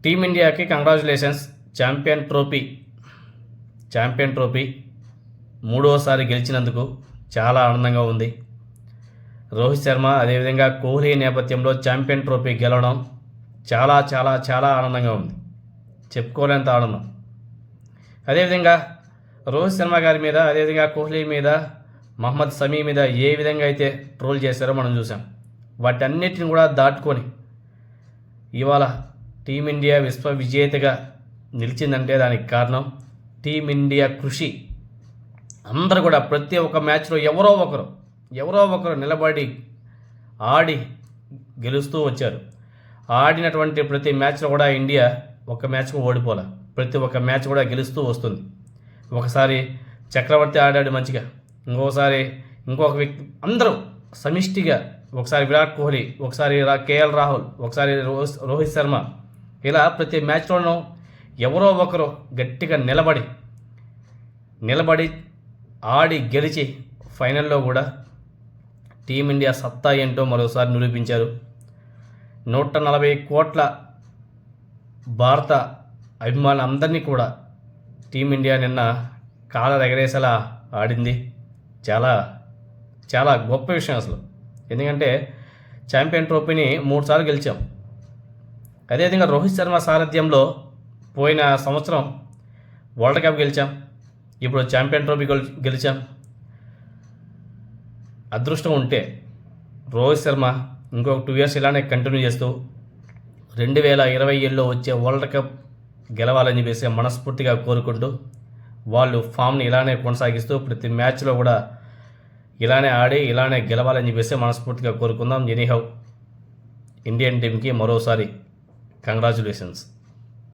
టీమిండియాకి congratulations. Champion trophy మూడోసారి గెలిచినందుకు చాలా ఆనందంగా ఉంది. రోహిత్ శర్మ అదేవిధంగా కోహ్లీ నేపథ్యంలో ఛాంపియన్ ట్రోఫీ గెలవడం చాలా చాలా చాలా ఆనందంగా ఉంది, చెప్పుకోలేంత ఆనందం. అదేవిధంగా రోహిత్ శర్మ గారి మీద, అదేవిధంగా కోహ్లీ మీద, మహమ్మద్ సమీ మీద ఏ విధంగా అయితే ట్రోల్ చేశారో మనం చూసాం. వాటన్నిటిని కూడా దాటుకొని ఇవాళ టీమిండియా విశ్వ విజేతగా నిలిచిందంటే దానికి కారణం టీమిండియా కృషి. అందరూ కూడా ప్రతి ఒక్క మ్యాచ్లో ఎవరో ఒకరు నిలబడి ఆడి గెలుస్తూ వచ్చారు. ఆడినటువంటి ప్రతి మ్యాచ్లో కూడా ఇండియా ఒక మ్యాచ్కు ఓడిపోలే, ప్రతి ఒక్క మ్యాచ్ కూడా గెలుస్తూ వస్తుంది. ఒకసారి చక్రవర్తి ఆడాడు మంచిగా, ఇంకొక వ్యక్తి, అందరూ సమిష్టిగా, ఒకసారి విరాట్ కోహ్లీ, ఒకసారి కేఎల్ రాహుల్, ఒకసారి రోహిత్ శర్మ, ఇలా ప్రతి మ్యాచ్లోనూ ఎవరో ఒకరు గట్టిగా నిలబడి ఆడి గెలిచి ఫైనల్లో కూడా టీమిండియా సత్తా ఏంటో మరోసారి నిరూపించారు. 140 కోట్ల భారత అభిమానులందరినీ కూడా టీమిండియా నిన్న కాలర్ ఎగరేసేలా ఆడింది. చాలా చాలా గొప్ప విషయం అసలు. ఎందుకంటే ఛాంపియన్ ట్రోఫీని 3 సార్లు గెలిచాం. అదేవిధంగా రోహిత్ శర్మ సారథ్యంలో పోయిన సంవత్సరం వరల్డ్ కప్ గెలిచాం, ఇప్పుడు ఛాంపియన్ ట్రోఫీ గెలిచాం. అదృష్టం ఉంటే రోహిత్ శర్మ ఇంకొక 2 ఇయర్స్ ఇలానే కంటిన్యూ చేస్తూ 2027లో వచ్చే వరల్డ్ కప్ గెలవాలని చెప్పేసి మనస్ఫూర్తిగా కోరుకుంటూ, వాళ్ళు ఫామ్ని ఇలానే కొనసాగిస్తూ ప్రతి మ్యాచ్లో కూడా ఇలానే ఆడి ఇలానే గెలవాలని చెప్పేసి మనస్ఫూర్తిగా కోరుకుందాం. ఎనీహౌ ఇండియన్ టీంకి మరోసారి కంగ్రాచులేషన్స్.